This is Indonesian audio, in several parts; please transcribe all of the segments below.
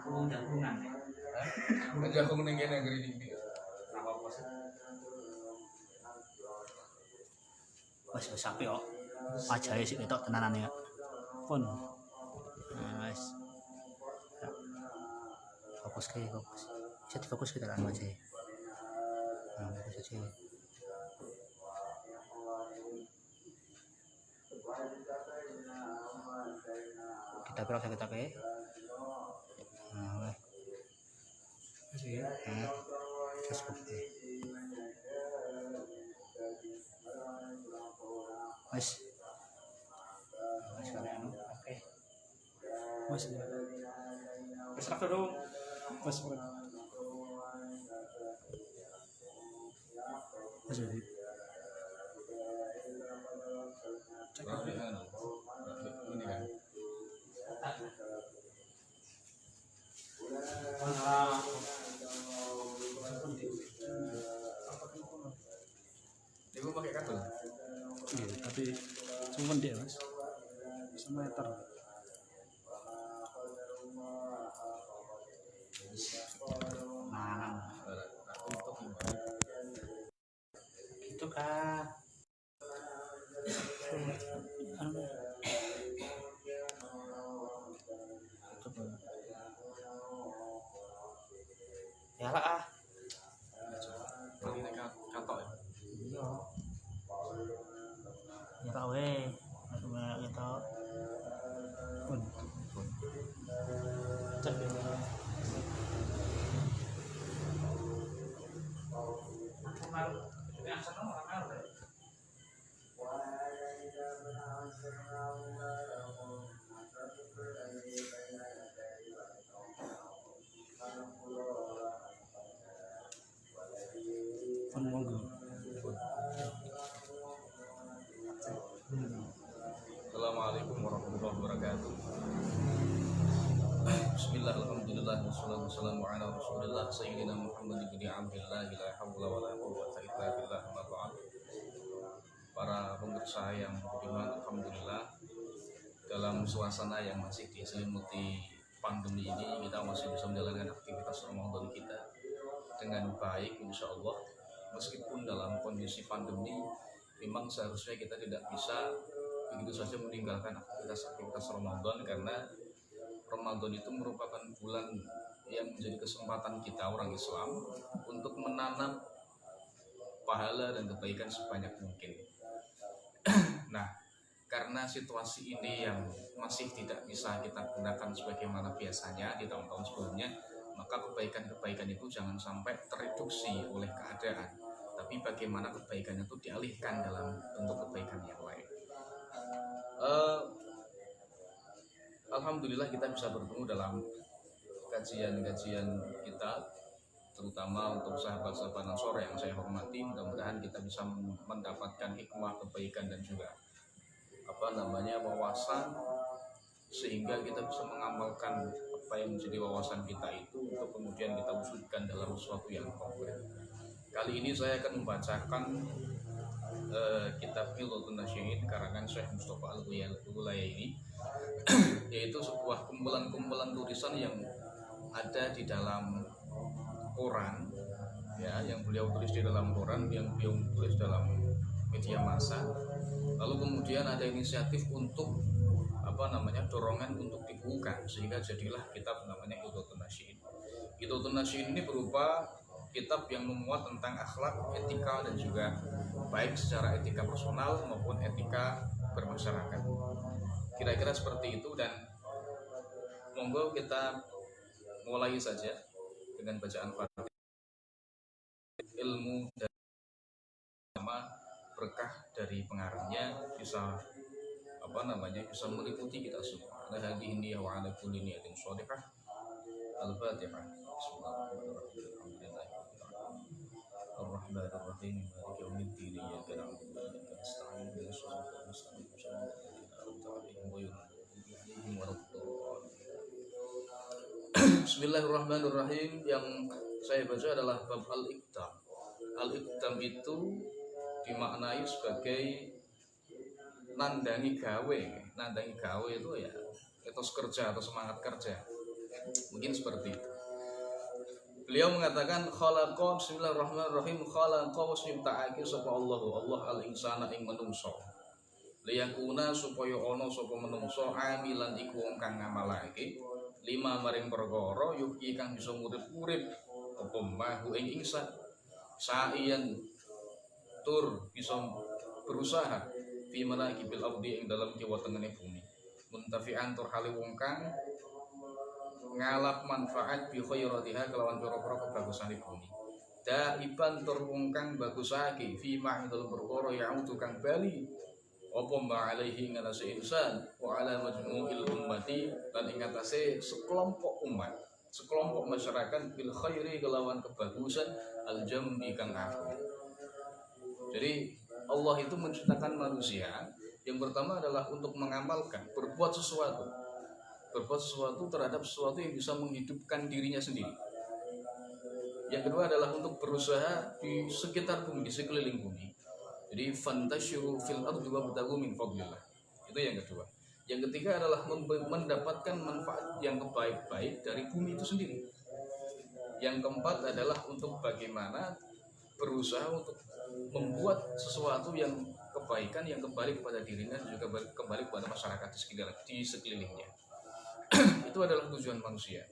jagungan. Jagung ning kene ngeri iki. Apa-apa sih. Wes apik kok. Ajae sik ketok tenanane ya. Pun. Wes. Fokus. Bisa difokus kita kan aja. Nah, fokus aja. Kita berapa kita ke? Nah, terus bukti. Mas kalian oke. Mas aku dong. Mas jadi Ini kan. Dia pakai kabel. Iya, tapi cuma dia mas semeter. Nah, gitu kak. Ya lah Ini katok ya. Iya. Ya Pak we, aku banyak kita. Pun. Cek ya. Assalamualaikum warahmatullahi wabarakatuh. Bismillah, alhamdulillah, wassalatu wassalamu ala rasulillah sayyidina Muhammad ibn Abdillah, la hawla wa la quwwata illa billah, ma ba'd. Para pemirsa yang beriman, alhamdulillah, dalam suasana yang masih diselimuti pandemi ini, kita masih bisa menjalankan aktivitas Ramadan kita dengan baik insyaallah. Meskipun dalam kondisi pandemi, memang seharusnya kita tidak bisa begitu saja meninggalkan aktivitas Ramadan, karena Ramadan itu merupakan bulan yang menjadi kesempatan kita orang Islam untuk menanam pahala dan kebaikan sebanyak mungkin. Nah, karena situasi ini yang masih tidak bisa kita gunakan sebagaimana biasanya di tahun-tahun sebelumnya, maka kebaikan-kebaikan itu jangan sampai tereduksi oleh keadaan, tapi bagaimana kebaikan itu dialihkan dalam bentuk kebaikan yang lain. Alhamdulillah kita bisa bertemu dalam kajian-kajian kita, terutama untuk sahabat-sahabat Ansor yang saya hormati. Mudah-mudahan kita bisa mendapatkan hikmah, kebaikan, dan juga wawasan, sehingga kita bisa mengamalkan apa yang menjadi wawasan kita itu untuk kemudian kita wujudkan dalam sesuatu yang konkret. Kali ini saya akan membacakan kitab Hillatun Nasyiin karangan Syekh Mustafa Al-Ghulayaini, yaitu sebuah kumpulan-kumpulan tulisan yang ada di dalam Quran, ya, yang beliau tulis di dalam Quran, yang beliau tulis dalam media massa. Lalu kemudian ada inisiatif untuk dorongan untuk dibukukan, sehingga jadilah kitab namanya Hillatun Nasyiin. Hillatun Nasyiin ini berupa kitab yang memuat tentang akhlak, etika, dan juga baik secara etika personal maupun etika bermasyarakat. Kira-kira seperti itu, dan monggo kita mulai saja dengan bacaan Fatihah. Ilmu dan berkah dari pengarangnya bisa bisa meliputi kita semua. Ala hadhihi niyyah wa ala kulli niyatin shadhiqah. Al-Fatihah. Bismillahirrahmanirrahim. Ar-Rahmanir-Rahim. Maliki yaumiddin. Iyyaka na'budu wa iyyaka nasta'in. Ihdinas siratal mustaqim. Shiratal ladzina an'amta 'alaihim ghairil maghdubi 'alaihim waladdallin. Bismillahirrahmanirrahim. Yang saya baca adalah bab al-iqdam. Al-iqdam itu dimaknai sebagai nandangi gawe. Nandangi gawe itu ya etos kerja atau semangat kerja. Mungkin seperti itu. Beliau mengatakan khalaqa bismillahirrahmanirrahim khalaqa wa nyiptakake sapa Allah al-insana ing manungsa. Liyakuna supaya ana sapa manungsa amilan iku wong kang ngamalake lima maring perkara yuki kang bisa urip-urip apa mahu ing insan sa'iyan tur bisa berusaha fi manaqibil ardi ing dalam kiwa tengene bumi muntafi'an tur hale wong kang ngalap manfaat bi khairatiha kelawan pira-pira kebagusane bumi daiban tur wong kang bagusake fi ma'idul perkara ya'udu kang bali apa ma'alaihi ngatasi insan wa ala majmu'il ummati dan ingatasi sekelompok umat sekelompok masyarakat bil khairi kelawan kebagusan al jambi kang aku. Jadi Allah itu menciptakan manusia yang pertama adalah untuk mengamalkan berbuat sesuatu terhadap sesuatu yang bisa menghidupkan dirinya sendiri. Yang kedua adalah untuk berusaha di sekitar bumi, di sekeliling bumi. Jadi fantasyiru fil ardi wabtaghu min fadlillah. Itu yang kedua. Yang ketiga adalah mendapatkan manfaat yang baik-baik dari bumi itu sendiri. Yang keempat adalah untuk bagaimana berusaha untuk membuat sesuatu yang kebaikan yang kembali kepada dirinya dan juga kembali kepada masyarakat di sekelilingnya. Itu adalah tujuan manusia.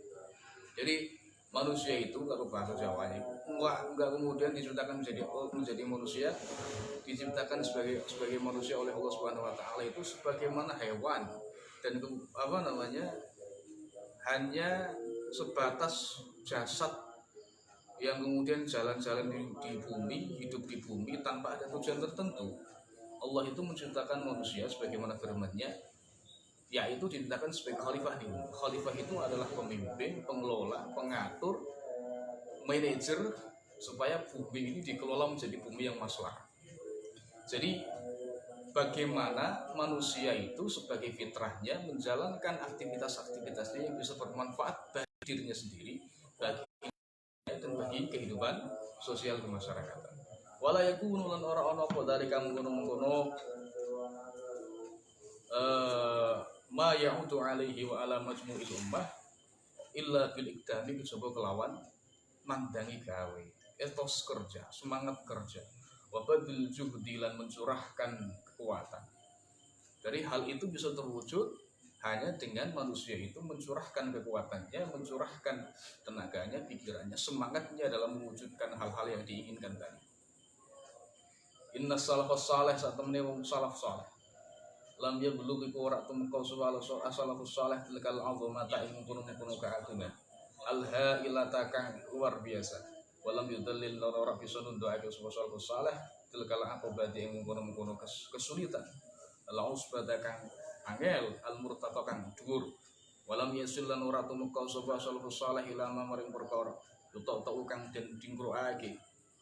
Jadi manusia itu kalau bahasa Jawanya enggak kemudian diciptakan menjadi manusia, diciptakan sebagai manusia oleh Allah Subhanahu wa taala itu sebagaimana hewan dan hanya sebatas jasad yang kemudian jalan-jalan di bumi, hidup di bumi tanpa ada tujuan tertentu. Allah itu menciptakan manusia sebagaimana firman-Nya, yaitu diciptakan sebagai khalifah di bumi. Khalifah itu adalah pemimpin, pengelola, pengatur, manajer supaya bumi ini dikelola menjadi bumi yang maslahah. Jadi bagaimana manusia itu sebagai fitrahnya menjalankan aktivitas-aktivitasnya yang bisa bermanfaat bagi dirinya sendiri, bagi dan bagi kehidupan sosial kemasyarakatan. Wala yakunu lan ora ana apa dari kang ngono-ngono ma ya'udu alaihi wa ala majmu'il ummah illa bil ikdami coba kelawan mandangi gawe etos kerja, semangat kerja wa badil juhdi lan mencurahkan kekuatan. Dari hal itu bisa terwujud hanya dengan manusia itu mencurahkan kekuatannya, mencurahkan tenaganya, pikirannya, semangatnya dalam mewujudkan hal-hal yang diinginkan tadi. Inna salafus salih saat temani wong salaf salih lam ya belum iku ora tumeka salafus salih tilkal azamata ing kono-kono keagungan alha ilata kang luar biasa walam yudallil ora bisa nunduake salafus salih tilkal aqobati ing kono-kono kesulitan la usbata kang angel al murtaqo kang dhuwur walam yasil lan ora tumeka salafus salih ila maring perkara utak-utak kang den dingkroake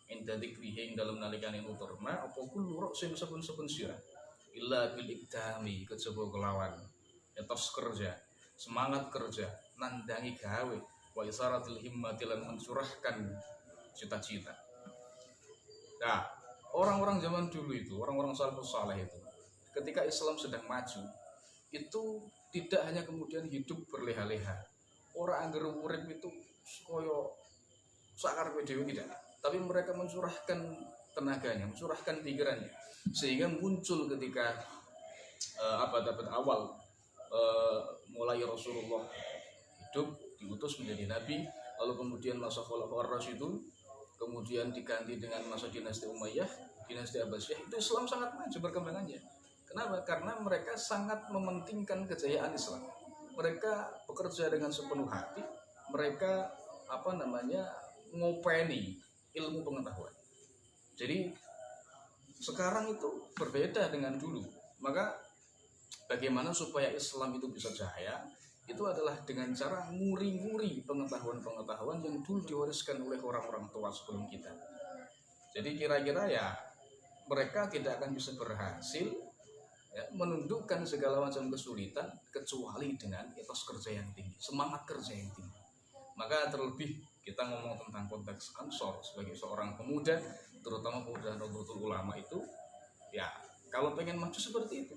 enda dikrihe ing dalem nalikane nutur ma apa kulo sing saben-saben sira illa bil ikdami kejaba kelawan etos kerja, semangat kerja, nandangi gawe wa isaratil himmati lan mencurahkan cita-cita. Nah, orang-orang zaman dulu itu, orang-orang salafus saleh itu, ketika Islam sedang maju, itu tidak hanya kemudian hidup berleha-leha. Orang angger urip itu koyo sakarepe dhewe tidak, tapi mereka mencurahkan tenaganya, mencurahkan pikirannya, sehingga muncul ketika abad-abad awal mulai Rasulullah hidup diutus menjadi nabi, lalu kemudian masa Khulafaur Rasyidun, kemudian diganti dengan masa dinasti Umayyah, dinasti Abbasiyah, itu Islam sangat maju perkembangannya. Kenapa? Karena mereka sangat mementingkan kejayaan Islam. Mereka bekerja dengan sepenuh hati, mereka ngopeni ilmu pengetahuan. Jadi sekarang itu berbeda dengan dulu. Maka bagaimana supaya Islam itu bisa jaya? Itu adalah dengan cara nguri-nguri pengetahuan-pengetahuan yang dulu diwariskan oleh orang-orang tua sebelum kita. Jadi kira-kira ya mereka tidak akan bisa berhasil menundukkan segala macam kesulitan kecuali dengan etos kerja yang tinggi, semangat kerja yang tinggi. Maka terlebih kita ngomong tentang konteks Ansor sebagai seorang pemuda, terutama pemuda Nahdlatul Ulama itu, ya kalau pengen maju seperti itu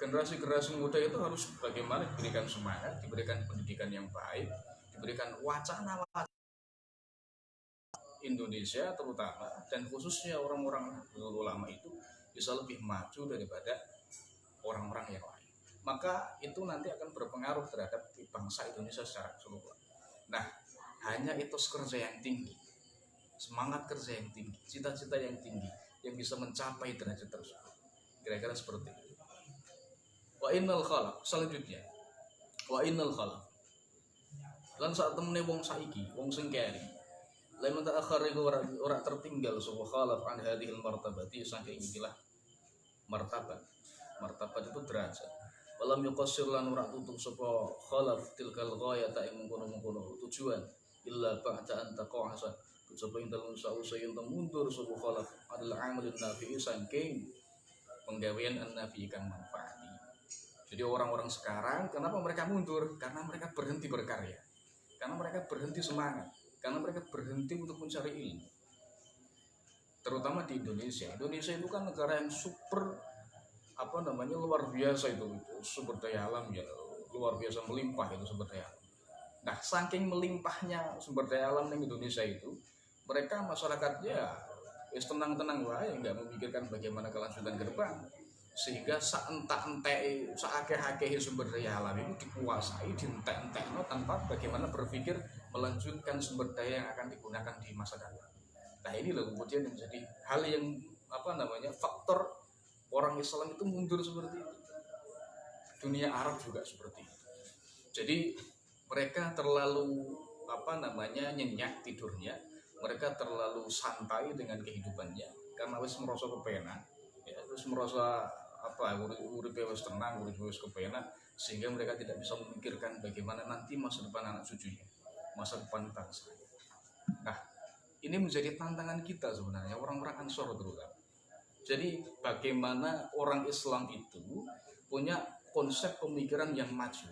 generasi muda itu harus bagaimana diberikan semangat, diberikan pendidikan yang baik, diberikan wacana Indonesia terutama dan khususnya orang-orang ulama itu bisa lebih maju daripada orang-orang yang lain. Maka itu nanti akan berpengaruh terhadap bangsa Indonesia secara keseluruhan. Nah, hanya etos kerja yang tinggi, semangat kerja yang tinggi, cita-cita yang tinggi yang bisa mencapai derajat tersebut. Kira-kira seperti itu. Wa innal khalaq, selanjutnya. Wa innal khalaq. Lan saat temene wong saiki, wong sing keri. Lamun ta'akhir iku ora tertinggal sapa khalaf an hadhil martabati saking ikilah martabat. Martabat itu derajat. Walam yuqassir lan ora tutup sapa khalaf tilkal ghayata ing mengkono-mengkono tujuan illa ba'da an taqa'asa. Sapa ing dalem sause yen mundur sapa khalaf adalah amalun nafi'i saking penggawean an-nafi kang manfaati. Jadi orang-orang sekarang kenapa mereka mundur? Karena mereka berhenti berkarya. Karena mereka berhenti semangat. Karena mereka berhenti untuk mencari ilmu. Terutama di Indonesia. Indonesia itu kan negara yang super luar biasa itu sumber daya alam ya, luar biasa melimpah itu sumber daya alam. Nah, saking melimpahnya sumber daya alam di Indonesia itu, mereka masyarakatnya tenang-tenang wae, nggak memikirkan bagaimana kelanjutan ke depan. Sehingga saentak-entek saakeh-akeh sumber daya alam itu dikuasai, dientek-entekno tanpa bagaimana berpikir melanjutkan sumber daya yang akan digunakan di masa depan. Nah, ini loh kemudian menjadi hal yang faktor orang Islam itu mundur seperti itu. Dunia Arab juga seperti itu. Jadi mereka terlalu nyenyak tidurnya, mereka terlalu santai dengan kehidupannya karena wis merasa kepenak, ya, terus merasa uripe wis tenang, uripe wis kepenak, sehingga mereka tidak bisa memikirkan bagaimana nanti masa depan anak cucunya, masa depan bangsa. Nah, ini menjadi tantangan kita sebenarnya, orang-orang Ansor terutama. Jadi bagaimana orang Islam itu punya konsep pemikiran yang maju.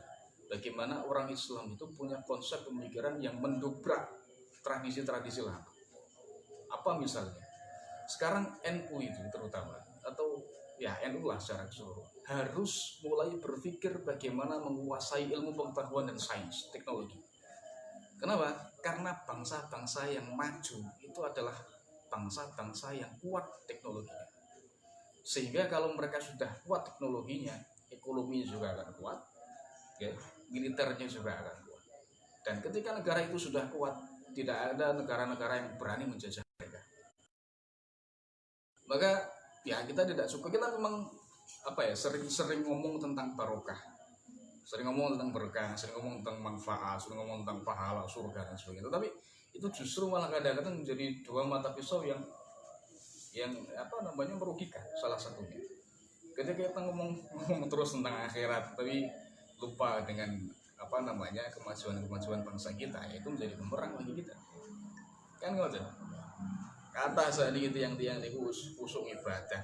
Bagaimana orang Islam itu punya konsep pemikiran yang mendobrak tradisi-tradisi lama. Apa misalnya? Sekarang NU itu terutama, atau ya NU lah secara keseluruhan, harus mulai berpikir bagaimana menguasai ilmu pengetahuan dan sains, teknologi. Kenapa? Karena bangsa-bangsa yang maju itu adalah bangsa-bangsa yang kuat teknologinya. Sehingga kalau mereka sudah kuat teknologinya, ekonominya juga akan kuat, ya, militernya juga akan kuat. Dan ketika negara itu sudah kuat, tidak ada negara-negara yang berani menjajah mereka. Maka ya kita tidak suka, kita memang sering ngomong tentang barokah, sering ngomong tentang berkah, sering ngomong tentang manfaat, sering ngomong tentang pahala, surga dan sebagainya. Tapi itu justru malah kadang-kadang menjadi dua mata pisau yang merugikan salah satunya. Ketika kita ngomong terus tentang akhirat, tapi lupa dengan kemajuan bangsa kita, itu menjadi bumerang bagi kita. Kan ngoten. Kata sedikit tiang-tiang itu usung ibadah,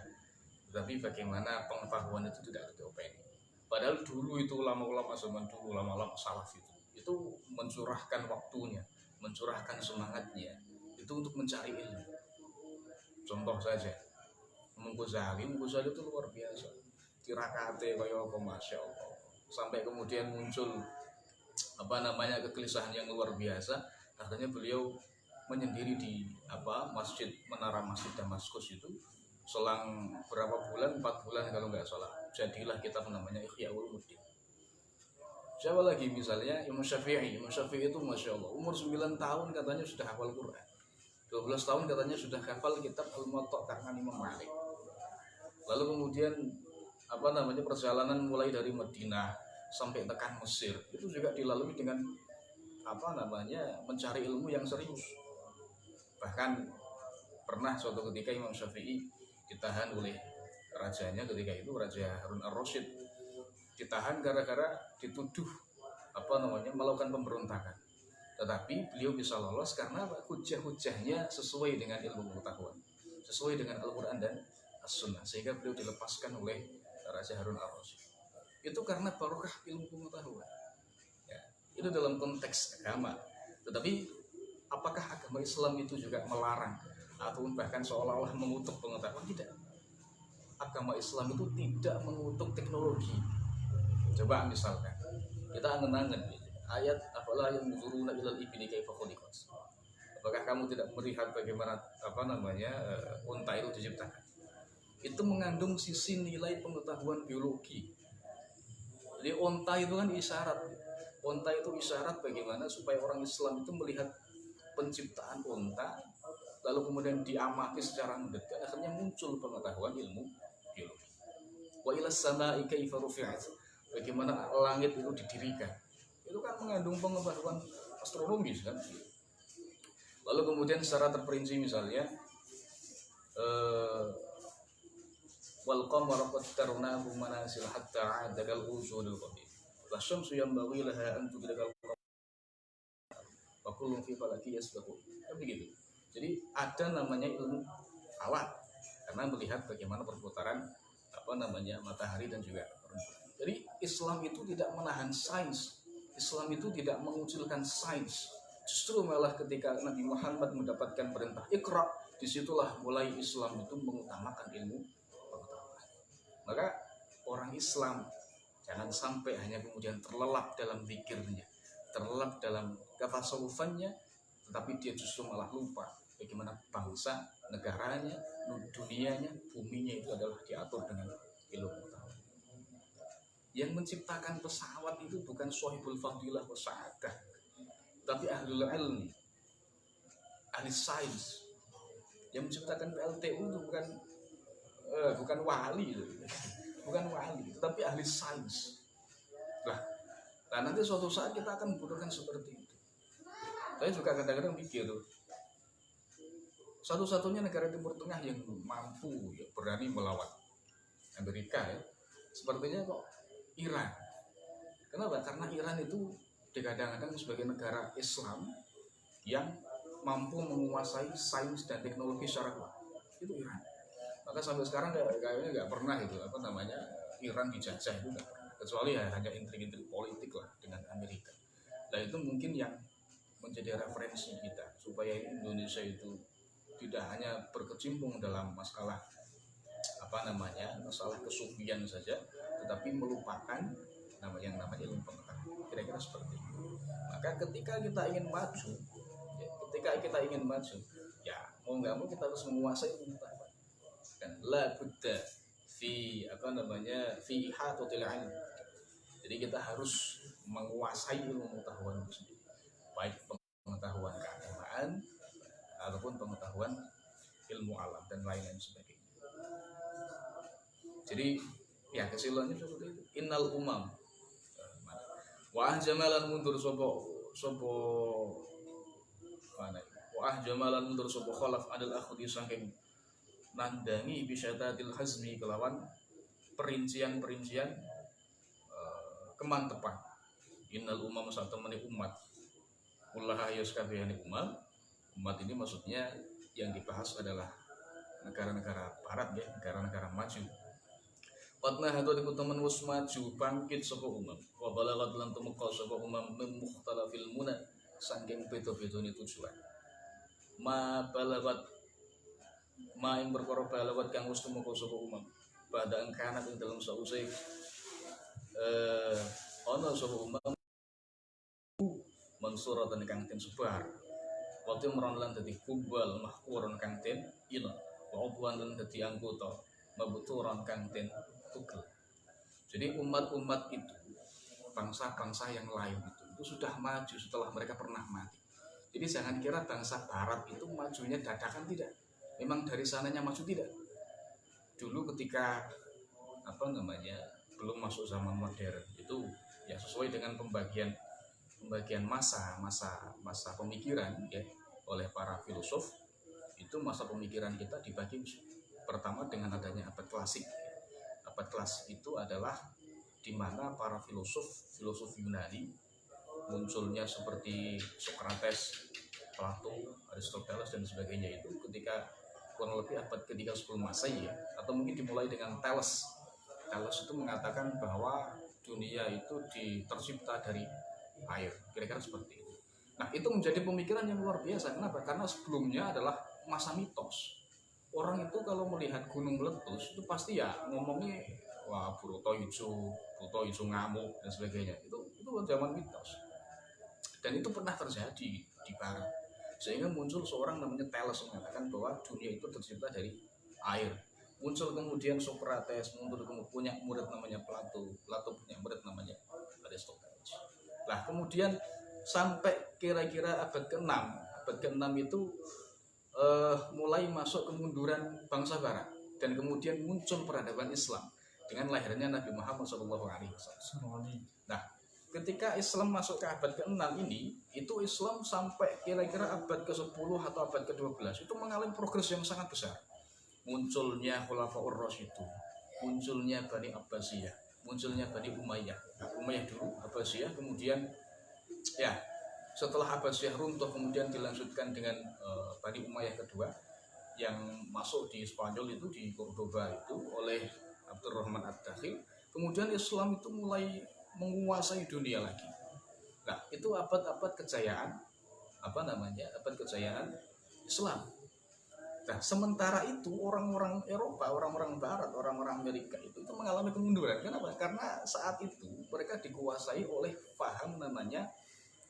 tapi bagaimana pengetahuan itu tidak didopeni. Padahal dulu itu ulama-ulama zaman dulu, ulama-ulama salaf itu mencurahkan waktunya, mencurahkan semangatnya itu untuk mencari ilmu. Contoh saja, Imam Ghazali itu luar biasa, tirakate kaya apa, masya Allah, sampai kemudian muncul kegelisahan yang luar biasa. Katanya beliau menyendiri di menara masjid Damaskus itu selang berapa bulan, 4 bulan kalau nggak salah, jadilah kitab namanya Ihya Ulumuddin. Siapa lagi misalnya Imam Syafi'i itu masya Allah umur 9 tahun katanya sudah hafal Quran, 12 tahun katanya sudah hafal kitab Al-Muwatta karangan Imam Malik. Lalu kemudian perjalanan mulai dari Madinah sampai tekan Mesir itu juga dilalui dengan mencari ilmu yang serius. Bahkan pernah suatu ketika Imam Syafi'i ditahan oleh rajanya ketika itu, Raja Harun ar-Rasyid, ditahan gara-gara dituduh melakukan pemberontakan. Tetapi beliau bisa lolos karena hujah-hujahnya sesuai dengan ilmu pengetahuan, sesuai dengan Al-Quran dan As-Sunnah, sehingga beliau dilepaskan oleh Raja Harun ar-Rasyid. Itu karena barokah ilmu pengetahuan. Ya, itu dalam konteks agama. Tetapi apakah agama Islam itu juga melarang atau bahkan seolah-olah mengutuk pengetahuan? Tidak. agama Islam itu tidak mengutuk teknologi. Coba misalkan kita angen-angen ayat apalah yang nuzuruna ilal ibni kaifa khuliqat. Apakah kamu tidak melihat bagaimana unta itu diciptakan? Itu mengandung sisi nilai pengetahuan biologi. Jadi unta itu kan isyarat. Unta itu isyarat bagaimana supaya orang Islam itu melihat penciptaan unta, lalu kemudian diamati secara mendekat, akhirnya muncul pengetahuan ilmu biologi. Wa ilas samaa'i kaifa rufi'at. Bagaimana langit itu didirikan. Itu kan mengandung pengetahuan astronomis kan. Lalu kemudian secara terperinci misalnya wal qamara qaddarnahu manazil hatta 'ada kal urjunil qadim. La syamsu yanbaghi laha an tudrika al-qamara wa kullun fi falakin yasbahun. Kan begitu. Jadi ada namanya ilmu falak karena melihat bagaimana perputaran matahari dan juga rembulan. Jadi Islam itu tidak menahan sains. Islam itu tidak mengucilkan sains. Justru malah ketika Nabi Muhammad mendapatkan perintah Iqra, disitulah mulai Islam itu mengutamakan ilmu pengetahuan. Maka orang Islam jangan sampai hanya kemudian terlelap dalam zikirnya, terlelap dalam ketasawufannya, tetapi dia justru malah lupa bagaimana bangsa, negaranya, dunianya, buminya itu adalah diatur dengan ilmu pengetahuan. Yang menciptakan pesawat itu bukan sahibul fadilah wa sa'adah, tapi ahlul ilmi, ahli sains. Yang menciptakan PLTU itu bukan wali, bukan wali, tetapi ahli sains. Nah nanti suatu saat kita akan membutuhkan seperti itu. Saya juga kadang-kadang mikir, satu-satunya negara Timur Tengah yang mampu berani melawan Amerika sepertinya kok Iran. Kenapa? Karena Iran itu digadang-gadang sebagai negara Islam yang mampu menguasai sains dan teknologi secara kuat. Itu Iran. Maka sampai sekarang kayaknya nggak pernah Iran dijajah itu nggak pernah. Kecuali hanya intrik-intrik politik lah dengan Amerika. Nah itu mungkin yang menjadi referensi kita supaya Indonesia itu tidak hanya berkecimpung dalam masalah masalah kesufian saja, tetapi melupakan yang namanya ilmu pengetahuan. Kira-kira seperti itu. Maka ketika kita ingin maju, ya mau nggak mau kita harus menguasai ilmu pengetahuan. Dan la budda fi ihatatil ilm. Jadi kita harus menguasai ilmu pengetahuan itu sendiri, baik pengetahuan keagamaan ataupun pengetahuan ilmu alam dan lain-lain sebagainya. Jadi ya kesimpulannya seperti itu. Innal umam wa jamalan mundur sopo jamalan mundur sopo khalaf adal akhudi saking nandangi bisyatatil hazmi kelawan perincian kemantepan. Innal umam satu menit umat ulah ayus kabehane umat ini maksudnya yang dibahas adalah negara-negara barat ya, negara-negara maju. Qadna hadu iku temen wis maju bangkit saka umam. Wa balagat lan tumeka saka umam min mukhtalafil muna saking beda-bedane tujuan. Ma ing perkara balagat kang wis tumeka saka umam. Pada engkana ing dalam sause ana saka umam mansuratan kang den sebar. Waktu meron lan dadi kubal mahkuron kang den ila. Wa ubwan lan dadi anggota mabuturan kang den tugel. Jadi umat-umat itu, bangsa-bangsa yang lain itu sudah maju setelah mereka pernah mati. Jadi jangan kira bangsa barat itu majunya dadakan, tidak. Memang dari sananya maju, tidak. Dulu ketika belum masuk zaman modern itu ya sesuai dengan pembagian masa pemikiran ya oleh para filosof. Itu masa pemikiran kita dibagi pertama dengan adanya abad klasik. Abad klasik itu adalah di mana para filosof Yunani munculnya seperti Socrates, Plato, Aristoteles dan sebagainya itu ketika kurang lebih abad ke-3 sebelum Masehi ya, atau mungkin dimulai dengan Thales. Thales itu mengatakan bahwa dunia itu tercipta dari air, kira-kira seperti itu. Nah itu menjadi pemikiran yang luar biasa. Kenapa? Karena sebelumnya adalah masa mitos. orang itu kalau melihat gunung meletus itu pasti ya ngomongnya wah Buruto hijau ngamuk dan sebagainya. Itu zaman mitos dan itu pernah terjadi di barat, sehingga muncul seorang namanya Thales mengatakan bahwa dunia itu tercipta dari air. Muncul kemudian Socrates, muncul kemudian punya murid namanya Plato punya murid namanya Aristoteles. Lah kemudian sampai kira-kira abad ke-6 itu mulai masuk kemunduran bangsa barat dan kemudian muncul peradaban Islam dengan lahirnya Nabi Muhammad SAW. Nah, ketika Islam masuk ke abad ke-6 ini, itu Islam sampai kira-kira abad ke-10 atau abad ke-12 itu mengalami progres yang sangat besar. Munculnya Khulafaur Rasyidun, munculnya Bani Abbasiyah, munculnya Bani Umayyah. Umayyah dulu, Abbasiyah, kemudian ya setelah Abbasiyah runtuh kemudian dilanjutkan dengan Bani Umayyah kedua yang masuk di Spanyol itu, di Cordoba itu oleh Abdurrahman Ad-Dakhil. Kemudian Islam itu mulai menguasai dunia lagi. Nah, itu abad-abad kejayaan abad kejayaan Islam. Nah, sementara itu orang-orang Eropa, orang-orang Barat, orang-orang Amerika itu mengalami kemunduran. Kenapa? Karena saat itu mereka dikuasai oleh paham namanya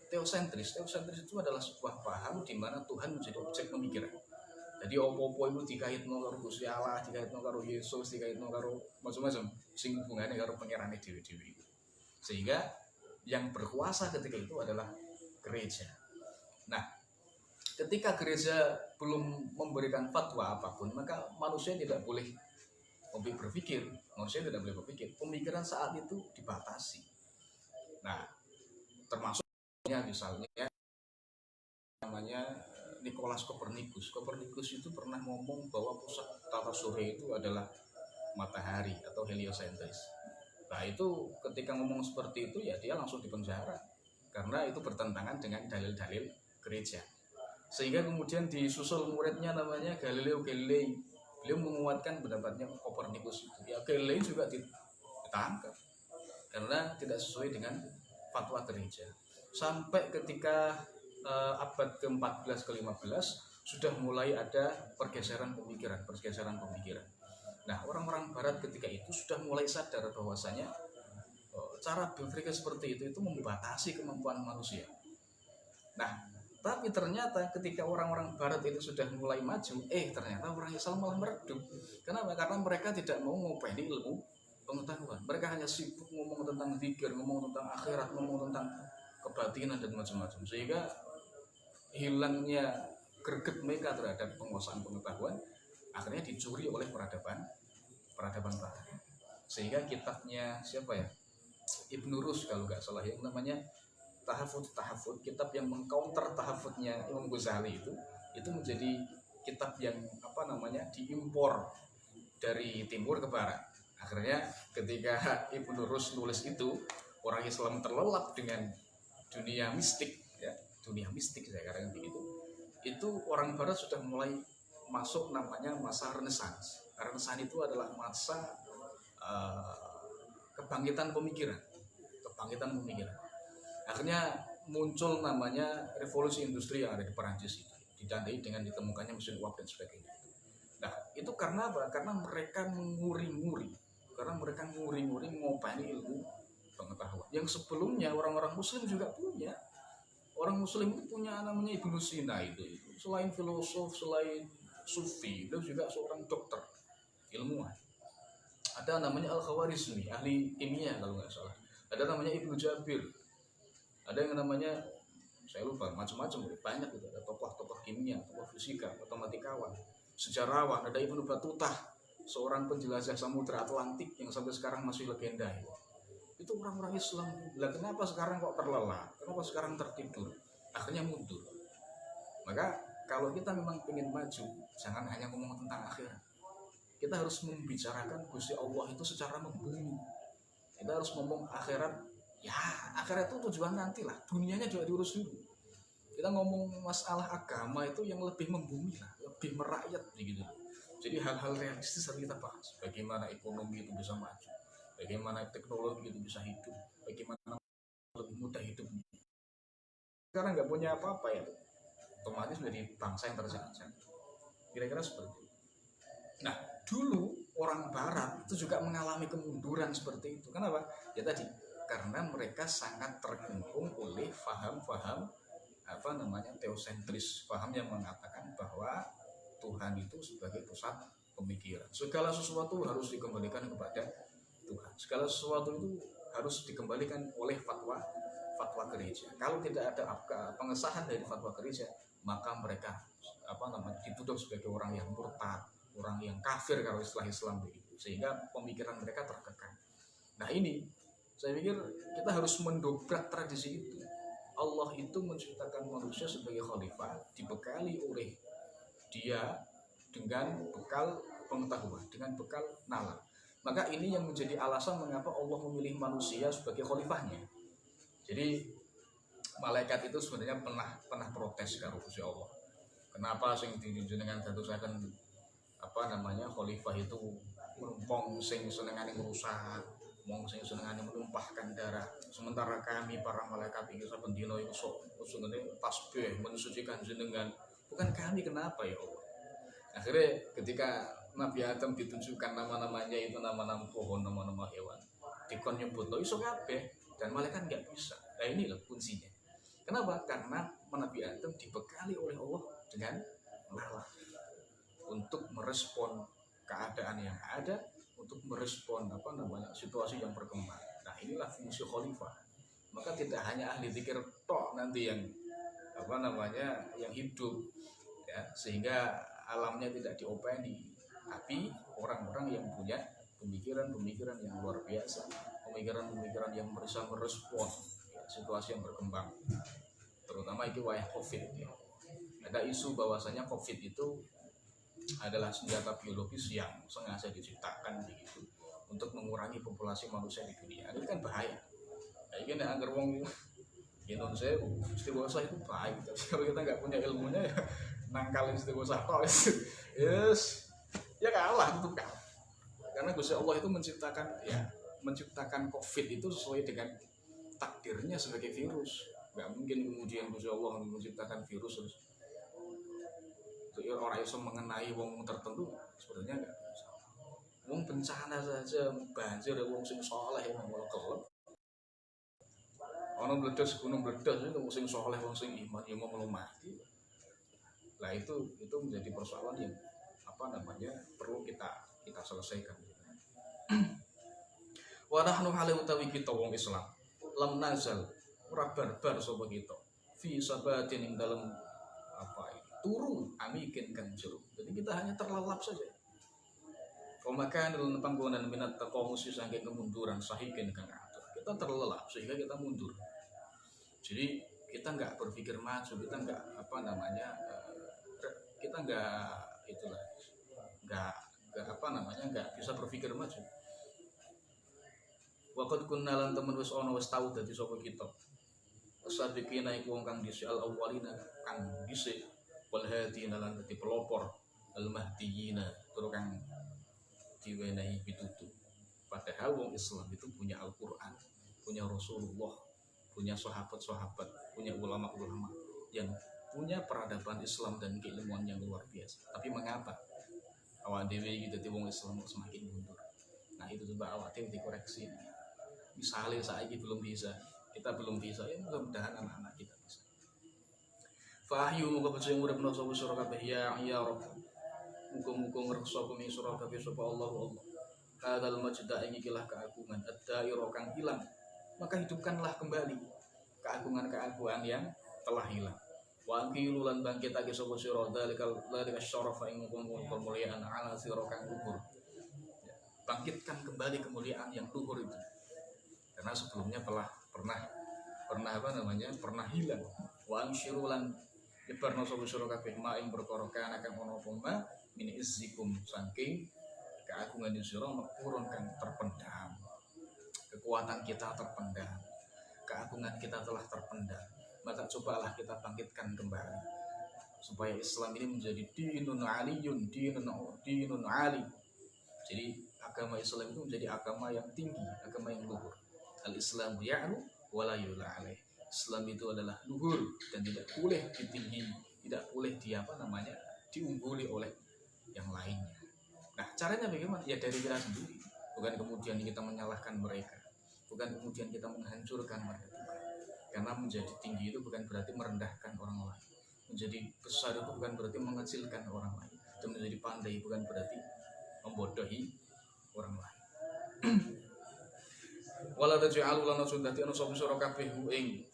teosentris. Teosentris itu adalah sebuah paham di mana Tuhan menjadi objek pemikiran. Jadi opo-opo itu dikaitno karo Gusti Allah, dikaitno karo Yesus, dikaitno karo macam-macam sing hubungannya karo pangerane dhewe-dhewe. Sehingga yang berkuasa ketika itu adalah gereja. Nah, ketika gereja belum memberikan fatwa apapun, maka manusia tidak boleh berpikir. Manusia tidak boleh berpikir. Pemikiran saat itu dibatasi. Nah, termasuknya misalnya namanya Nikolaus Kopernikus. Kopernikus itu pernah ngomong bahwa pusat tata surya itu adalah matahari atau heliosentris. Nah, itu ketika ngomong seperti itu ya dia langsung dipenjara karena itu bertentangan dengan dalil-dalil gereja. Sehingga kemudian disusul muridnya namanya Galileo Galilei. Beliau menguatkan pendapatnya Kopernikus itu. Ya Galilei juga ditangkap karena tidak sesuai dengan fatwa gereja. Sampai ketika abad ke-14 ke-15 sudah mulai ada pergeseran pemikiran. Nah, orang-orang barat ketika itu sudah mulai sadar bahwasanya cara berpikir seperti itu membatasi kemampuan manusia. Nah, tapi ternyata ketika orang-orang barat itu sudah mulai maju, ternyata orang Islam malah meredup. Kenapa? Karena mereka tidak mau ngopeni ilmu pengetahuan. Mereka hanya sibuk ngomong tentang zikir, ngomong tentang akhirat, ngomong tentang kebatinan dan macam-macam. Sehingga hilangnya greget mereka terhadap penguasaan pengetahuan akhirnya dicuri oleh peradaban barat. Sehingga kitabnya siapa ya? Ibnu Rus kalau nggak salah yang namanya Tahafud, kitab yang mengcounter tahafudnya Imam Ghazali itu menjadi kitab yang diimpor dari timur ke barat. Akhirnya ketika Ibnu Rus nulis itu, orang Islam terlelap dengan dunia mistik saya katakan begitu. Itu orang barat sudah mulai masuk namanya masa Renaissance. Renaissance itu adalah masa kebangkitan pemikiran. Akhirnya muncul namanya revolusi industri yang ada di Perancis itu, ditandai dengan ditemukannya mesin uap dan sebagainya. Nah, itu karena apa? Karena mereka nguri-nguri ngopeni ilmu pengetahuan. Yang sebelumnya orang-orang Muslim juga punya. Orang Muslim itu punya namanya Ibnu Sina itu. Selain filosof, selain sufi, beliau juga seorang dokter, ilmuwan. Ada namanya Al-Khawarizmi, ahli kimia kalau nggak salah. Ada namanya Ibnu Jabir. Ada yang namanya saya lupa, macam-macam, banyak gitu. Ada tokoh-tokoh kimia, tokoh fisika, matematikawan, sejarawan. Ada Ibnu Battuta, seorang penjelajah samudra Atlantik yang sampai sekarang masih legenda. Itu orang-orang Islam. Lah kenapa sekarang kok terlelap? Kenapa sekarang tertidur? Akhirnya mundur. Maka kalau kita memang ingin maju, jangan hanya ngomong tentang akhirat. Kita harus membicarakan Gusti Allah itu secara membumi. Kita harus ngomong akhirat. Ya, akhirat itu tujuan nanti lah. Dunianya juga diurus dulu. Kita ngomong masalah agama itu yang lebih membumi lah, lebih merakyat begitu. Jadi hal-hal realistis harus kita bahas. Bagaimana ekonomi itu bisa maju, bagaimana teknologi itu bisa hidup, bagaimana lebih mudah hidup. Sekarang nggak punya apa-apa ya, otomatis menjadi bangsa yang terjajah. Kira-kira seperti itu. Nah, dulu orang Barat itu juga mengalami kemunduran seperti itu. Kenapa? Ya tadi, karena mereka sangat terkungkung oleh faham-faham teosentris, paham yang mengatakan bahwa Tuhan itu sebagai pusat pemikiran. Segala sesuatu harus dikembalikan kepada Tuhan. Segala sesuatu itu harus dikembalikan oleh fatwa gereja. Kalau tidak ada pengesahan dari fatwa gereja, maka mereka dituduh sebagai orang yang murtad, orang yang kafir kalau istilah Islam begitu. Sehingga pemikiran mereka terkekang. Nah ini saya pikir kita harus mendobrak tradisi itu. Allah itu menciptakan manusia sebagai khalifah, dibekali oleh dia dengan bekal pengetahuan, dengan bekal nalar. Maka ini yang menjadi alasan mengapa Allah memilih manusia sebagai khalifahnya. Jadi malaikat itu sebenarnya pernah protes karo Gusti Allah. Kenapa sing dijenengan dadosaken khalifah itu wong sing senengane ngrusak, wong sing senengane menumpahkan darah, sementara kami para malaikat iki saben dina iku sok tasbih mensucikan jenengan. Bukan kami, kenapa ya Allah? Akhirnya ketika Nabi Adam ditunjukkan nama-namanya itu nama-nama pohon, nama-nama hewan, dikon nyebut lo iso kabeh dan malaikat nggak bisa. Nah ini loh kuncinya. Kenapa? Karena Nabi Adam dibekali oleh Allah dengan nalar untuk merespon keadaan yang ada, untuk merespon situasi yang berkembang. Nah inilah fungsi khalifah. Maka tidak hanya ahli zikir tok nanti yang yang hidup ya, sehingga alamnya tidak diopeni, tapi orang-orang yang punya pemikiran-pemikiran yang luar biasa, pemikiran-pemikiran yang bisa merespon ya, situasi yang berkembang, terutama itu wayah COVID ya. Ada isu bahwasanya COVID itu adalah senjata biologis yang sengaja diciptakan begitu untuk mengurangi populasi manusia di dunia. Ini kan bahaya. Kayak gini agar wong Indonesia istighosah itu baik, tapi kalau kita nggak punya ilmunya ya nangkalin istighosah kok yes ya kalah, itu kalah. Karena Gusti Allah itu menciptakan COVID itu sesuai dengan takdirnya sebagai virus. Nggak mungkin kemudian Gusti Allah menciptakan virus terus orang itu mengenai wong tertentu, sebenarnya nggak bisa. Wong bencana saja banjir, wong sing saleh yang malah kelep. Ono gunung meledos itu wong sing saleh, wong sing iman yang mau mati. Nah itu menjadi persoalan yang perlu kita selesaikan. Wa nahnu halu utawi kita wong Islam lam nazal ora barbar sapa kita fi sabatin ing dalem turu amikin kan jero. Jadi kita hanya terlelap saja. Maka dalam panggonan minat taqamusi saking kemunduran sahikin kang atur. Kita terlelap sehingga kita mundur. Jadi kita nggak berpikir maju, kita nggak nggak bisa berpikir maju. Waqad kunna lan temen wis ana wis tau dadi sapa kita. Sabiqina iku wong kang dhisik al awwalina kang dhisik wal hadina lan dadi pelopor al mahdiyina tur kang diwenehi pitutur. Padahal wong Islam itu punya Al-Qur'an, punya Rasulullah, punya sahabat-sahabat, punya ulama-ulama yang punya peradaban Islam dan keilmuan yang luar biasa. Tapi mengapa awak dewe iki dadi wong Islam semakin mundur? Nah itu coba awak dewe dikoreksi. Misalnya saiki belum bisa, kita belum bisa, ya mudah-mudahan anak-anak kita bisa. Fahyu muga beceng uripna sapa sira kabeh ya Rabb. Muga-muga ngreksa kumi sira kabeh sapa Allah. Hadal majda ing ikilah keagungan ad-daira kang hilang. Maka hidupkanlah kembali keagungan-keagungan yang telah hilang. Wa anqilu lan bangkitake sapa sira dalikal syarafa ing kemuliaan ala sira kang luhur. Bangkitkan kembali kemuliaan yang luhur itu. Karena sebelumnya pernah hilang. Wa ansyirulan nyebarno sapa sira kabeh ma ing perkara kana kang ana apa min izzikum saking keagungan sira mekurun kang terpendam. Kekuatan kita terpendam, keagungan kita telah terpendam. Maka cobalah kita bangkitkan kembali supaya Islam ini menjadi dinun aliyun, dinun ali. Jadi agama Islam itu menjadi agama yang tinggi, agama yang luhur. Al-Islam ya'lu wa la yula alaih. Islam itu adalah luhur dan tidak boleh ditinggi, tidak boleh diungguli oleh yang lainnya. Nah, caranya bagaimana? Ya dari kita sendiri. Bukan kemudian kita menyalahkan mereka. Bukan kemudian kita menghancurkan mereka. Bukan. Karena menjadi tinggi itu bukan berarti merendahkan orang lain. Menjadi besar itu bukan berarti mengecilkan orang lain. Dan menjadi pandai bukan berarti membodohi orang lain. Wala taj'alu lana sunnati anu sira kabeh ing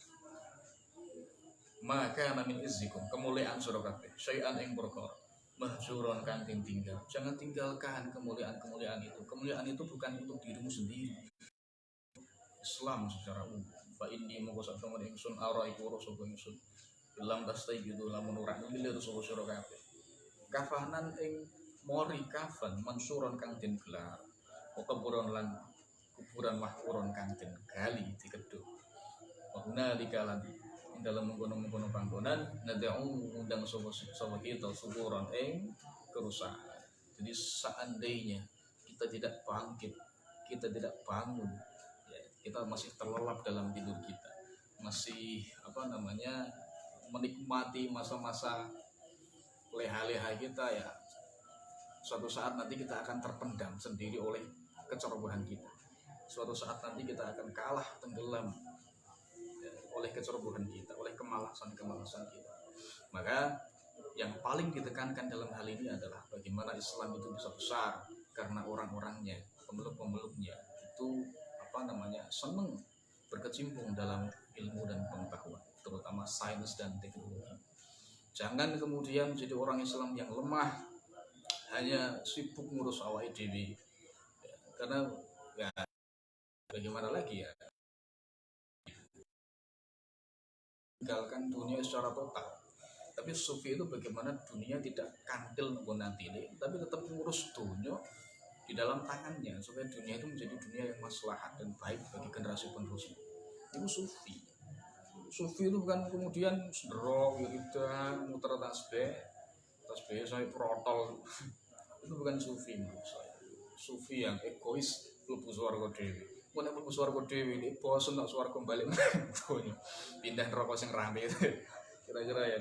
maka min izzikum kemuliaan sira kabeh syai'an ing perkara mahjuron kang tinggal. Jangan tinggalkan kemuliaan-kemuliaan itu. Kemuliaan itu bukan untuk dirimu sendiri. Islam secara umum. Fa inni mongko sak temen ingsun ara iku rasul ingsun. Bilang dastai gitu lamun ora ngilir sira kabeh. Kafanan ing mori kafan mansuron kang den gelar. Kuburan lan kuburan mahkuron kang den gali dikedhuk. Wa hunalika lan dalam mengkono-mengkono panggonan nad'u undang sapa kita suburan ing kerusakan. Jadi seandainya kita tidak bangkit, kita tidak bangun, ya, kita masih terlelap dalam tidur kita, masih menikmati masa-masa leha-leha kita, ya suatu saat nanti kita akan terpendam sendiri oleh kecerobohan kita. Suatu saat nanti kita akan kalah tenggelam oleh kecerobohan kita, oleh kemalasan kita. Maka yang paling ditekankan dalam hal ini adalah bagaimana Islam itu bisa besar karena orang-orangnya, pemeluk-pemeluknya itu senang berkecimpung dalam ilmu dan pengetahuan, terutama sains dan teknologi. Jangan kemudian menjadi orang Islam yang lemah, hanya sibuk ngurus awake dhewe. Karena ya bagaimana lagi ya? Tinggalkan dunia secara total. Tapi sufi itu bagaimana dunia tidak kandil nunggu nanti ini, tapi tetap mengurus dunia di dalam tangannya supaya dunia itu menjadi dunia yang maslahat dan baik bagi generasi penerusnya. Itu sufi. Sufi itu bukan kemudian sendero, wiridan, muter tasbih saya protol. Itu bukan sufi menurut saya. Sufi yang egois, mlebu swarga dhewe. Mun nek mlebu swarga dhewe iki bosen nek swarga balik donya. Pindah neraka sing rame itu. Kira-kira ya.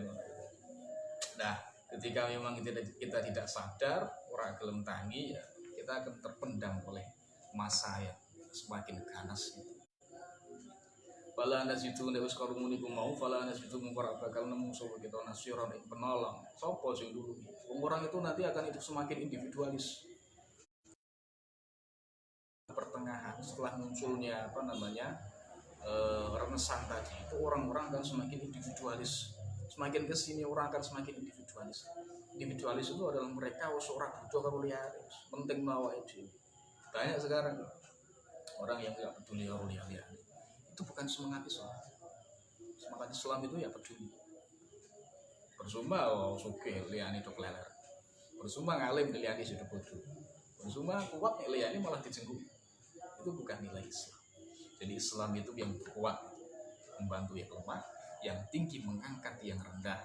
Nah, ketika memang kita tidak sadar, ora gelem tangi, ya, kita akan terpendam oleh masa yang semakin ganas gitu. Fala nasitu nek wis karo muni ku mau fala nasitu mung bakal nemu sapa kita nasiron ing penolong. Sapa sing dulu? Orang itu nanti akan hidup semakin individualis. Pertengahan setelah munculnya renesan tadi itu orang-orang akan semakin individualis. Semakin kesini orang akan semakin individualis. Individualis itu adalah mereka seorang butuh karo liyane, penting awake dhewe. Banyak sekarang orang yang tidak peduli karo liyane. Itu bukan semangat Islam. Semangat Islam itu ya peduli. Bersumba sugih liyane do kleler. Bersumba ngalim liyane sudah bodoh. Bersumba kuat liyane malah dijenguk. Itu bukan nilai Islam. Jadi Islam itu yang kuat membantu yang lemah, yang tinggi mengangkat yang rendah,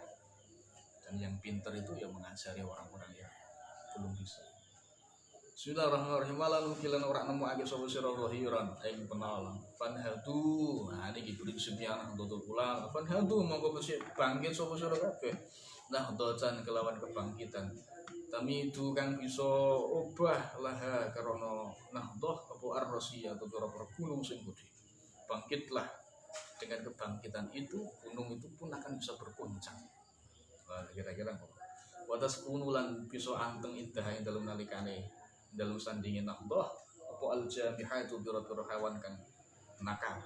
dan yang pintar itu yang mengajari orang-orang yang belum bisa. Bismillahirrahmanirrahim. Malan kilan ora nemu age sapa sira zahiran ing penolong. Fanhadu. Nah niki prinsip yang tutul ulang. Fanhadu monggo mesti bangkit sapa sira kabeh. Nah docan kelawan kebangkitan. Tami itu kang bisa obah laha karena nahdoh apa ar-rasiyah atau gunung sing gede. Bangkitlah dengan kebangkitan itu, gunung itu pun akan bisa bergoncang. Nah, kira-kira kok. Watas kunulan bisa anteng indah yang dalam nalikane dalam sandingin nahdoh apa al-jamihah itu biro-biro hewan kan nakal.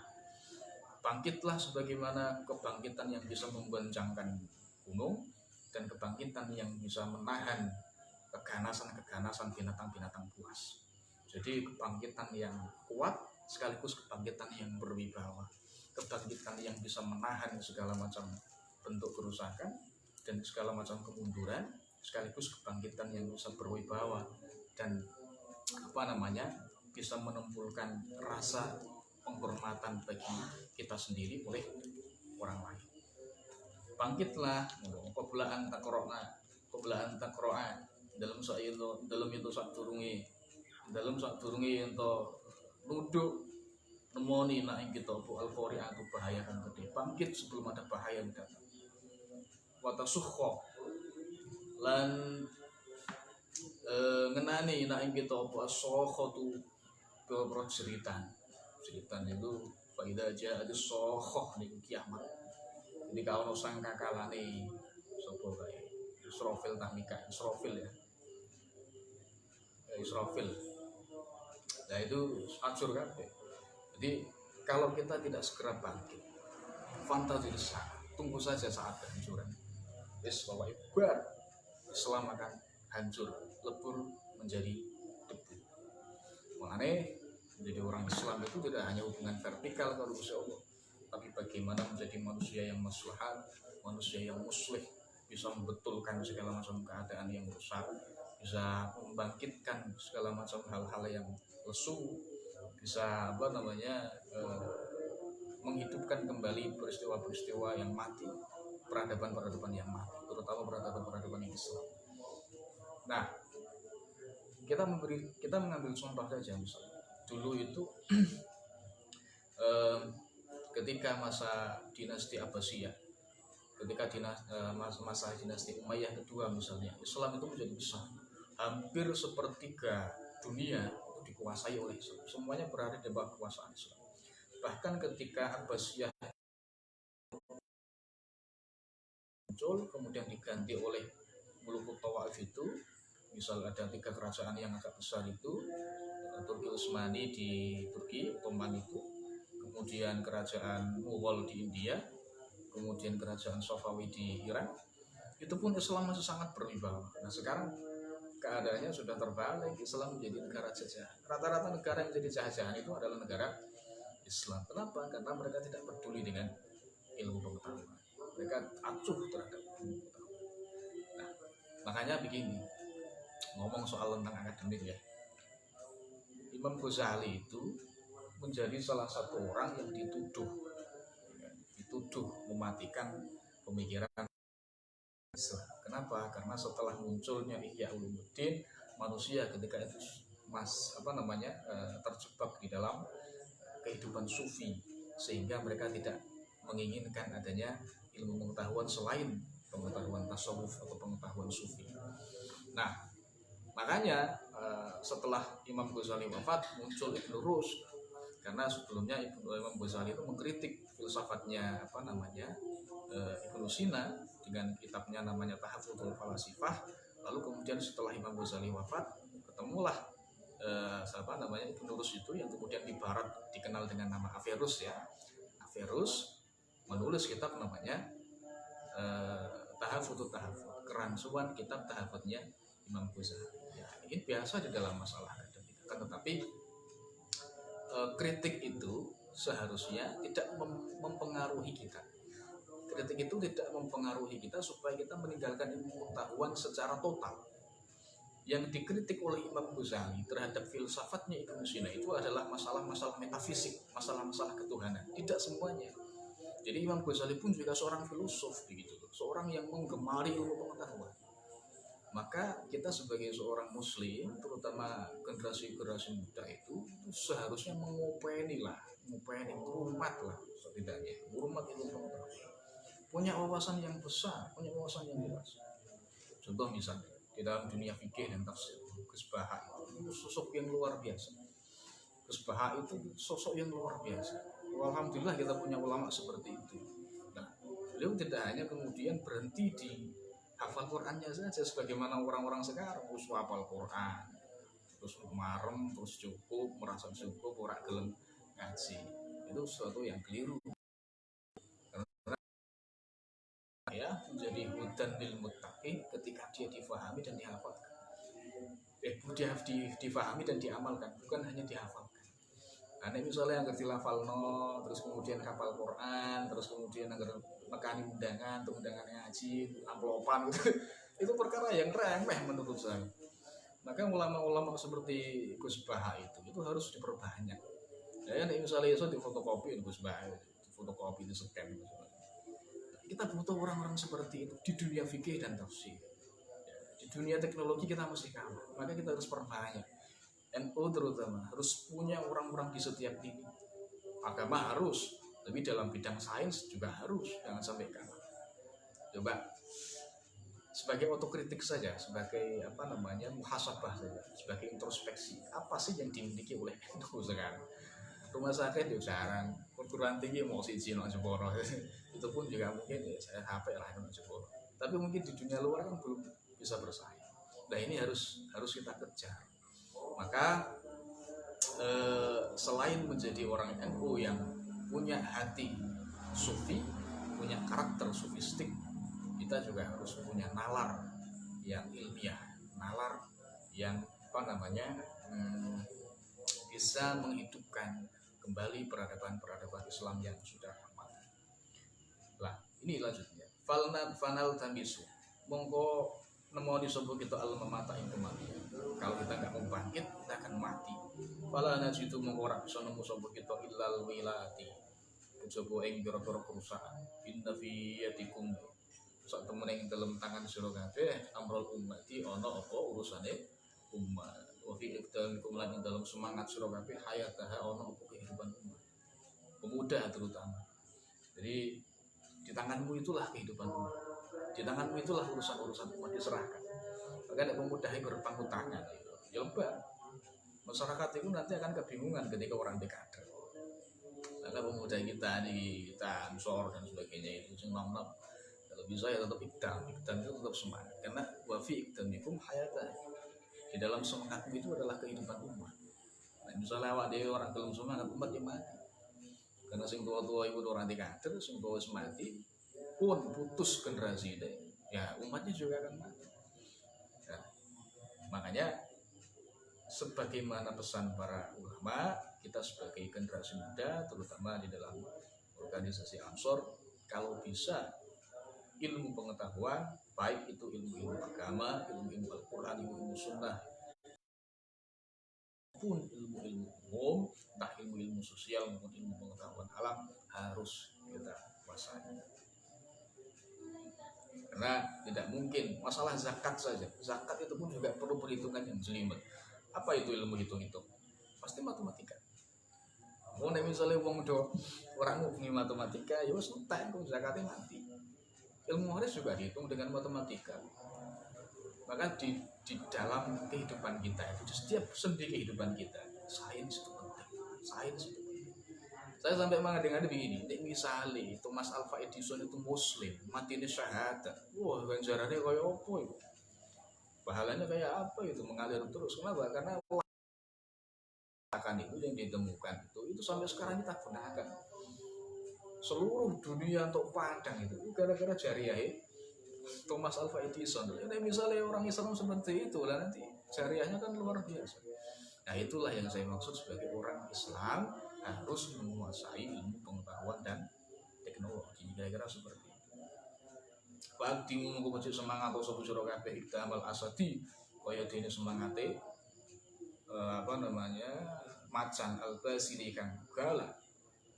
Bangkitlah sebagaimana kebangkitan yang bisa menggoncangkan gunung dan kebangkitan yang bisa menahan keganasan binatang-binatang buas. Jadi kebangkitan yang kuat sekaligus kebangkitan yang berwibawa, kebangkitan yang bisa menahan segala macam bentuk kerusakan dan segala macam kemunduran, sekaligus kebangkitan yang bisa berwibawa dan bisa menempulkan rasa penghormatan bagi kita sendiri oleh orang lain. Bangkitlah kebelaan takroa dalam itu sak durunge ento nuduk nemoni nak ing kita bu al-qari'ah itu bahaya kan gede. Bangkit sebelum ada bahaya yang datang. Wa tasukha lan ngenani nek ing kita apa sokhatu pro ceritan itu faida aja ada sokhoh nih kiamat. Jadi kalau sang kakalane sapa kae Israfil tahmika Israfil ya. Israfil. Nah itu acur kabeh. Jadi kalau kita tidak segera bangkit, fantasi saat, tunggu saja saat kehancuran. Wis bawa ibar, Islam akan hancur, lebur menjadi debu. Makanya menjadi orang Islam itu tidak hanya hubungan vertikal kalau Gusti Allah, tapi bagaimana menjadi manusia yang maslahat, manusia yang muslih, bisa membetulkan segala macam keadaan yang rusak, bisa membangkitkan segala macam hal-hal yang lesu, bisa menghidupkan kembali peristiwa-peristiwa yang mati, peradaban-peradaban yang mati, terutama peradaban-peradaban yang Islam. Nah, kita mengambil contoh saja misalnya dulu itu ketika masa dinasti Abbasiyah, ketika masa dinasti Umayyah kedua misalnya, Islam itu menjadi besar, hampir sepertiga dunia itu dikuasai oleh Islam, semuanya berada di bawah kekuasaan Islam. Bahkan ketika Abbasiyah muncul kemudian diganti oleh Mulukut Tawaif itu, misal ada 3 kerajaan yang agak besar itu, Turki Utsmani di Turki, Ottoman itu, kemudian kerajaan Mughal di India, kemudian kerajaan Safawi di Iran, itu pun Islam masih sangat berwibawa. Nah sekarang keadaannya sudah terbalik, Islam menjadi negara jajahan. Rata-rata negara yang menjadi jajahan itu adalah negara Islam. Kenapa? Karena mereka tidak peduli dengan ilmu pengetahuan. Mereka acuh terhadap ilmu pengetahuan. Nah, makanya begini, ngomong soal tentang akademik ya. Imam Ghazali itu menjadi salah satu orang yang dituduh mematikan pemikiran Islam. Kenapa? Karena setelah munculnya Ihya Ulumuddin, manusia ketika itu terjebak di dalam kehidupan sufi, sehingga mereka tidak menginginkan adanya ilmu pengetahuan selain pengetahuan tasawuf atau pengetahuan sufi. Nah, makanya setelah Imam Ghazali wafat muncul Ibn Rushd, karena sebelumnya Imam Ghazali itu mengkritik filsafatnya Ibnu Sina dengan kitabnya namanya Tahaffudzul Falasifah. Lalu kemudian setelah Imam Ghazali wafat, ketemulah Ibn Rushd itu yang kemudian di barat dikenal dengan nama Averroes ya. Averroes menulis kitab namanya Tahaffudzul Tahaffudz, kerangsuan kitab tahaffudznya Imam Ghazali. Ya, ini biasa di dalam masalah akademik. Tetapi kritik itu seharusnya tidak mempengaruhi kita. Kritik itu tidak mempengaruhi kita supaya kita meninggalkan ilmu pengetahuan secara total. Yang dikritik oleh Imam Ghazali terhadap filsafatnya Ibnu Sina itu adalah masalah-masalah metafisik, masalah-masalah ketuhanan. Tidak semuanya. Jadi Imam Ghazali pun juga seorang filosof begitu, seorang yang menggemari ilmu pengetahuan. Maka kita sebagai seorang muslim, terutama generasi-generasi muda itu seharusnya mengopeni hormat lah setidaknya, hormat ilmu pengetahuan. Punya wawasan yang besar, punya wawasan yang luas. Contoh misalnya di dalam dunia fikih dan tafsir, Gus Baha itu sosok yang luar biasa. Gus Baha itu sosok yang luar biasa. Alhamdulillah kita punya ulama seperti itu. Nah, beliau tidak hanya kemudian berhenti di hafal Qurannya saja sebagaimana orang-orang sekarang terus hafal Quran, terus marem, terus cukup, merasa cukup, ora gelem ngaji. Itu sesuatu yang keliru. Ya, menjadi hudan lil muttaqin ketika dia difahami dan dihafalkan. Dia difahami dan diamalkan, bukan hanya dihafalkan. Nah, misalnya yang dilafalno, terus kemudian hafal Quran, terus kemudian nekani undangan, untuk undangan ngaji, amplopan gitu. Itu perkara yang remeh menurut saya. Maka ulama-ulama seperti Gus Baha itu harus diperbanyak. Ya, misalnya itu difotokopi Gus Baha, difotokopi, di scan. Kita butuh orang-orang seperti itu di dunia fikih dan tafsir. Di dunia teknologi kita mesti kalah, maka kita harus perbanyak. NU terutama harus punya orang-orang di setiap lini. Agama harus, tapi dalam bidang sains juga harus, jangan sampai kalah. Coba sebagai otokritik saja, sebagai muhasabah saja, sebagai introspeksi. Apa sih yang dimiliki oleh NU sekarang? Rumah sakit ya jarang, perguruan tinggi mau siji nang Jeporo. Itu pun juga mungkin ya saya HP lah nang Jeporo. Tapi mungkin di dunia luar kan belum bisa bersaing. Nah ini harus kita kejar. Maka selain menjadi orang NU yang punya hati sufi, punya karakter sufistik, kita juga harus punya nalar yang ilmiah, nalar yang bisa menghidupkan kembali peradaban Islam yang sudah mati. Lah, ini lanjutnya. Fanal tamisu. Mongko nemoni sapa kita alma mata ing kematian. Kalau kita nggak mau bangkit, kita akan mati. Fala najitu mongko ora bisa nemu sapa kita illal wilati. Kejaba ing pira-pira perusahaan. Inna fi yatikum sak temen ing dalam tangan sira kabeh amrul ummati ana apa urusane umat. Wa fi iqdamikum lan ing dalam semangat sira kabeh hayataha ana apa kehidupan umat. Pemuda terutama. Jadi di tanganmu itulah kehidupan umat. Di tanganmu itulah urusan-urusan umat diserahkan. Maka ada pemuda yang berpangku tangan. Ya lebar. Masyarakat itu nanti akan kebingungan ketika orang dekader. Maka pemuda kita ansor dan sebagainya itu nom-nom. Kalau bisa ya tetap ikdam itu tetap semangat. Karena wafi ikdamikum hayatan. Di dalam semangatmu itu adalah kehidupan umat. Nah, misalnya awak dia orang dalam semangat umat yang mati. Karena sing tua-tua itu orang dekader, sing tua mati pun putus generasi deh. Ya umatnya juga akan mati. Nah, makanya sebagaimana pesan para ulama, kita sebagai generasi muda terutama di dalam organisasi Ansor, kalau bisa ilmu pengetahuan, baik itu ilmu agama, ilmu Al-Quran, ilmu sunnah, pun ilmu-ilmu umum, entah ilmu-ilmu sosial maupun ilmu pengetahuan alam harus kita kuasai. Karena tidak mungkin masalah zakat saja. Zakat itu pun juga perlu perhitungan yang jelimet. Apa itu ilmu hitung-hitung? Pasti matematika. Mau misalnya orang ngubungi matematika, ya wes entek kok zakatnya mati. Ilmu waris juga dihitung dengan matematika. Maka di dalam kehidupan kita itu, di setiap sendi kehidupan kita, sains itu penting. Sains itu penting. Saya sampai mengadeng-adeng begini, misalnya Thomas Alva Edison itu muslim, mati ini syahadat. Wah, ganjarannya kayak apa itu? Pahalanya kayak apa itu? Mengalir terus. Kenapa? Karena itu yang ditemukan itu sampai sekarang kita gunakan. Seluruh dunia untuk padang itu gara-gara jariah Thomas Alva Edison. Ini misalnya orang Islam seperti itu lah, nanti jariahnya kan luar biasa. Nah itulah yang saya maksud sebagai orang Islam harus menguasai ilmu pengetahuan dan teknologi, kira-kira seperti itu. Bakti mengko masih semangat atau sapa sira kabeh iktamal asadi kaya dene semangate macan al-basili kang gala.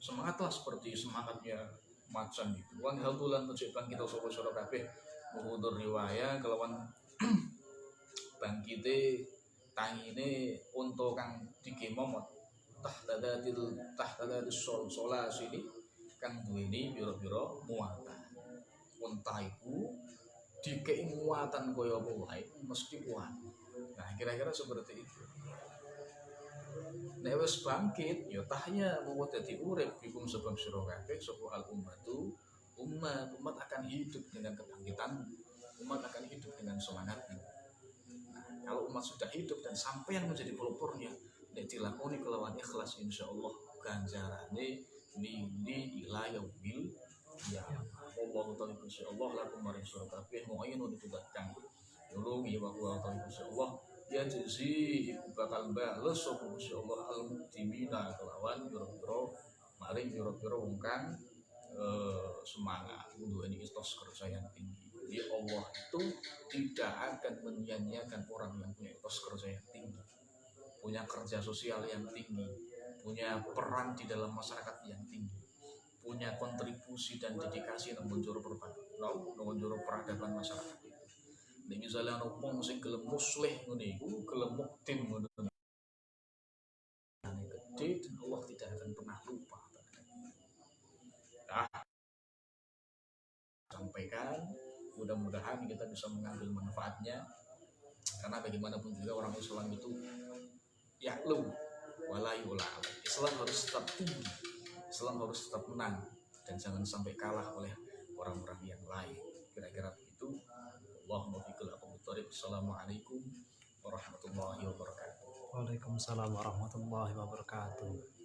Semangatlah seperti semangatnya macan itu. Wan hal tulan menciptakan kita sapa sira kabeh mengudur riwayat kelawan bangkite tangine unta kang dikemomot tahtada sola sini kang duweni pira-pira muatan. Unta iku dikei muatan kaya apa wae mesti kuat. Nah, kira-kira seperti itu. Nek wis bangkit ya tahya mau dadi urip bikum sebab sira kabeh sapa al ummatu umat akan hidup dengan kebangkitan, umat akan hidup dengan semangatnya. Nah, kalau umat sudah hidup dan sampai yang menjadi pelopornya nek dilakoni kelawan ikhlas insyaallah ganjarane nindi ila yaumil ya Allah taala insyaallah lakum maring sira kabeh mu'ayinun dibatkan nulungi wa huwa taala insyaallah ya jazi bakal bales sapa insyaallah al-muktimina kelawan biro-biro maring biro-biro wong kang semangat untuk ini istos kerja yang tinggi. Jadi Allah itu tidak akan menyia-nyiakan orang yang punya istos kerja yang tinggi, punya kerja sosial yang tinggi, punya peran di dalam masyarakat yang tinggi, punya kontribusi dan dedikasi yang menjuru peradaban masyarakat itu. Nek misalnya ana wong sing gelem muslih ngene iku, gelem muktim ngono. Gede dan Allah tidak akan pernah lupa. Nah, sampaikan mudah-mudahan kita bisa mengambil manfaatnya, karena bagaimanapun juga orang Islam itu yaklum wala yu'lam. Islam harus tetap tinggi, Islam harus tetap menang, dan jangan sampai kalah oleh orang-orang yang lain. Kira-kira begitu. Allahumma fikul aqwamuttarib. Assalamualaikum warahmatullahi wabarakatuh. Waalaikumsalam warahmatullahi wabarakatuh.